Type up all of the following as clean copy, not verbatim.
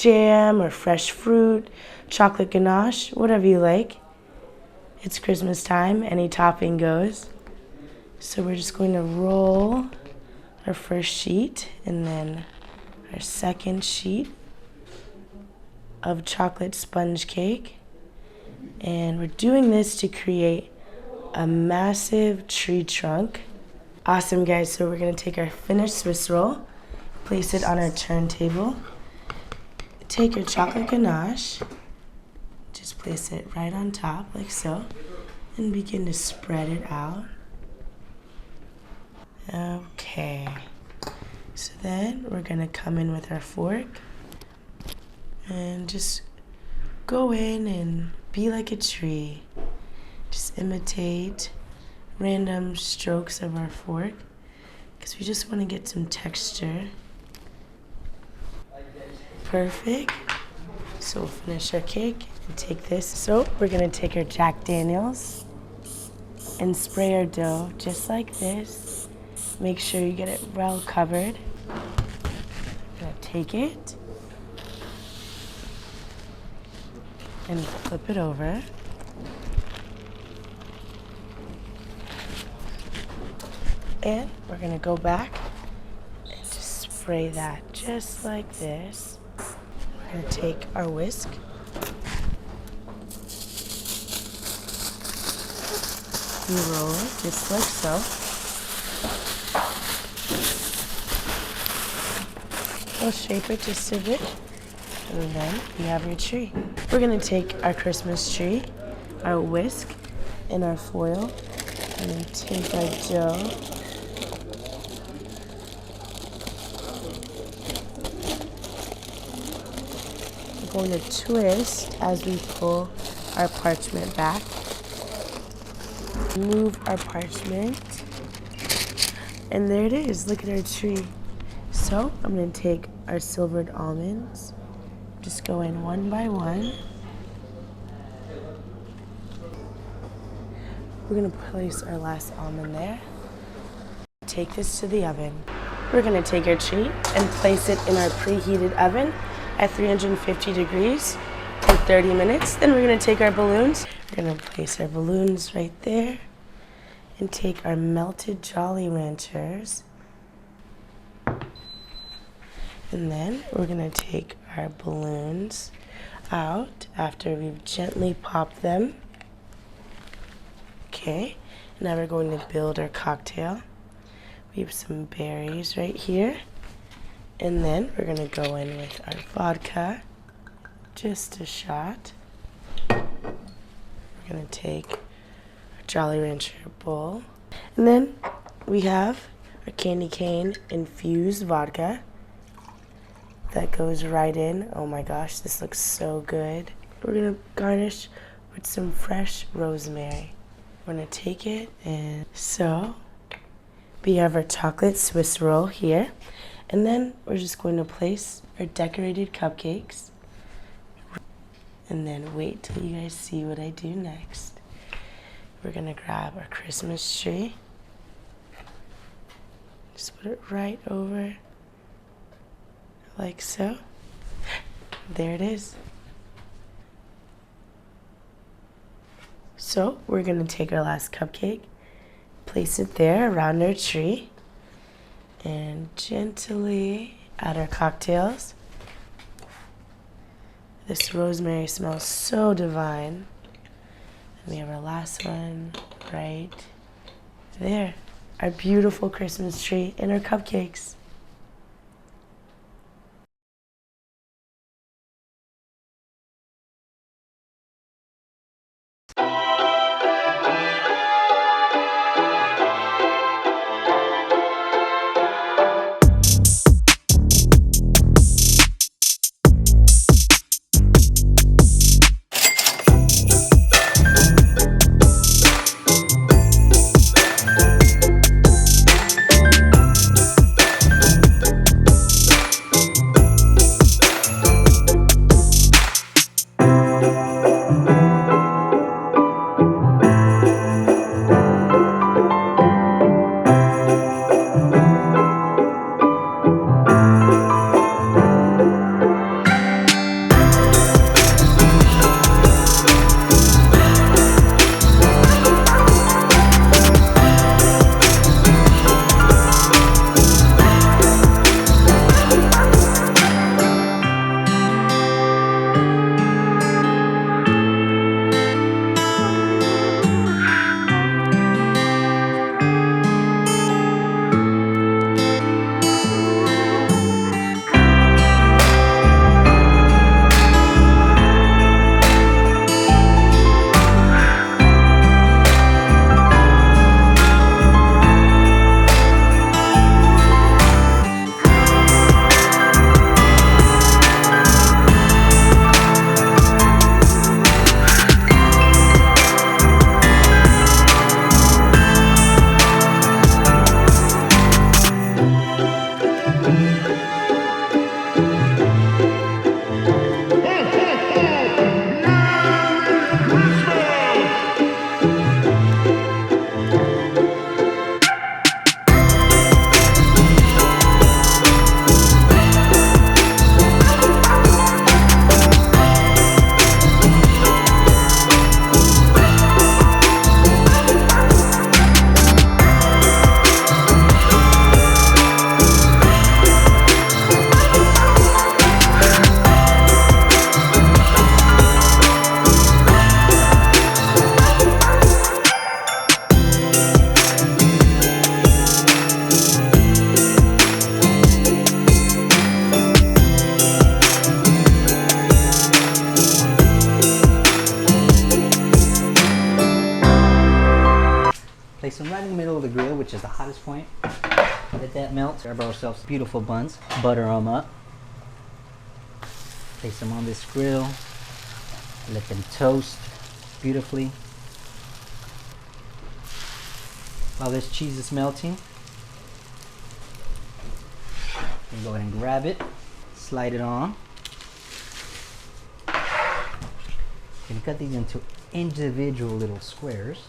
jam or fresh fruit, chocolate ganache, whatever you like. It's Christmas time, any topping goes. So we're just going to roll our first sheet and then our second sheet of chocolate sponge cake. And we're doing this to create a massive tree trunk. Awesome, guys. So we're going to take our finished Swiss roll, place it on our turntable, take your chocolate ganache, just place it right on top like so, and begin to spread it out. Okay, so then we're going to come in with our fork and just go in and be like a tree. Just imitate random strokes of our fork because we just want to get some texture. Perfect. So we'll finish our cake and take this. So we're going to take our Jack Daniels and spray our dough just like this. Make sure you get it well covered. I'm going to take it and flip it over. And we're going to go back and just spray that just like this. We're going to take our whisk. And roll it just like so. We'll shape it just a bit. And then you have your tree. We're going to take our Christmas tree, our whisk, and our foil. And then take our dough. Going to twist as we pull our parchment back. Move our parchment. And there it is. Look at our tree. So I'm going to take our silvered almonds. Just go in one by one. We're going to place our last almond there. Take this to the oven. We're going to take our tree and place it in our preheated oven at 350 degrees for 30 minutes. Then we're going to take our balloons. We're going to place our balloons right there and take our melted Jolly Ranchers. And then we're going to take our balloons out after we've gently popped them. Okay, now we're going to build our cocktail. We have some berries right here. And then we're going to go in with our vodka, just a shot. We're going to take our Jolly Rancher bowl. And then we have our candy cane infused vodka. That goes right in. Oh my gosh, this looks so good. We're going to garnish with some fresh rosemary. We're going to take it and so we have our chocolate Swiss roll here. And then we're just going to place our decorated cupcakes. And then wait till you guys see what I do next. We're going to grab our Christmas tree. Just put it right over like so. There it is. So we're going to take our last cupcake, place it there around our tree, and gently add our cocktails. This rosemary smells so divine. And we have our last one right there. Our beautiful Christmas tree and our cupcakes. that melt, grab ourselves beautiful buns, butter them up, place them on this grill, let them toast beautifully. While this cheese is melting, you can go ahead and grab it, slide it on. You can cut these into individual little squares.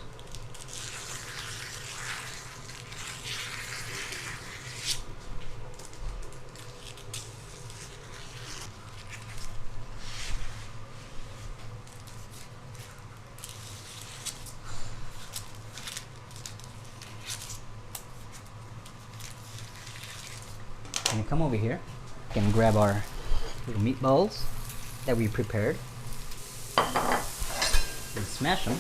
And come over here, you can grab our little meatballs that we prepared and smash them.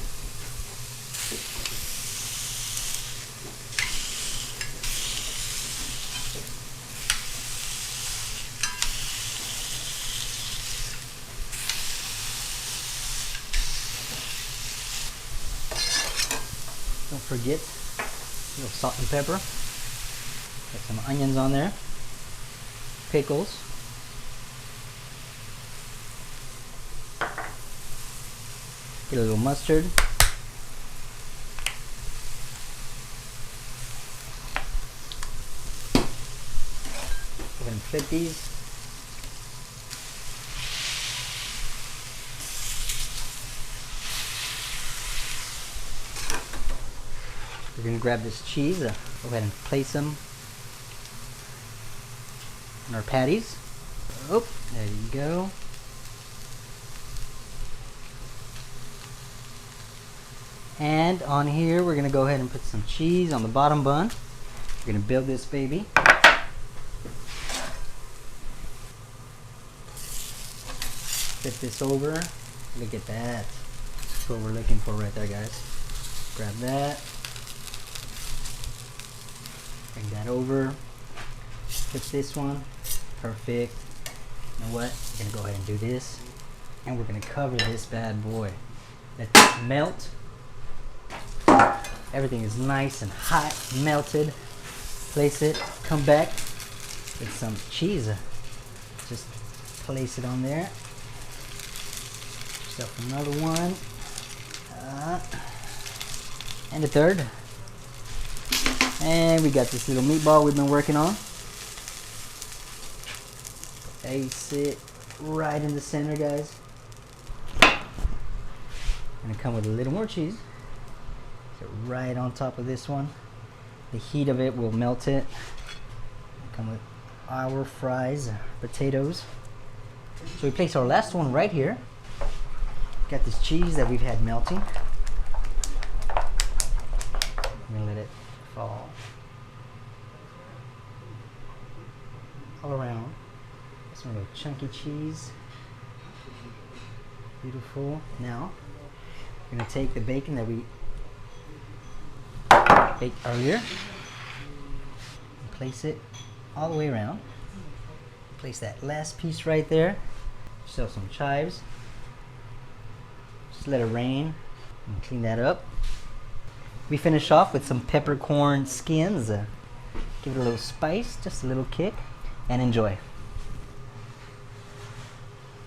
Don't forget a little salt and pepper. Got some onions on there. Pickles. Get a little mustard. Go ahead and flip these. We're going to grab this cheese. Go ahead and place them on our patties. Oh, there you go. And on here, we're going to go ahead and put some cheese on the bottom bun. We're going to build this baby. Flip this over. Look at that. That's what we're looking for right there, guys. Grab that. Bring that over. Flip this one. Perfect. You know what? We're gonna go ahead and do this, and we're gonna cover this bad boy. Let this melt. Everything is nice and hot, melted. Place it. Come back with some cheese. Just place it on there. Yourself another one, and a third. And we got this little meatball we've been working on. Place it right in the center, guys. Gonna come with a little more cheese. Put it right on top of this one. The heat of it will melt it. Come with our fries, potatoes. So we place our last one right here. Got this cheese that we've had melting. I'm gonna let it fall all around. This one, a little chunky cheese. Beautiful. Now, we're gonna take the bacon that we baked earlier and place it all the way around. Place that last piece right there. Still some chives. Just let it rain and clean that up. We finish off with some peppercorn skins. Give it a little spice, just a little kick, and enjoy.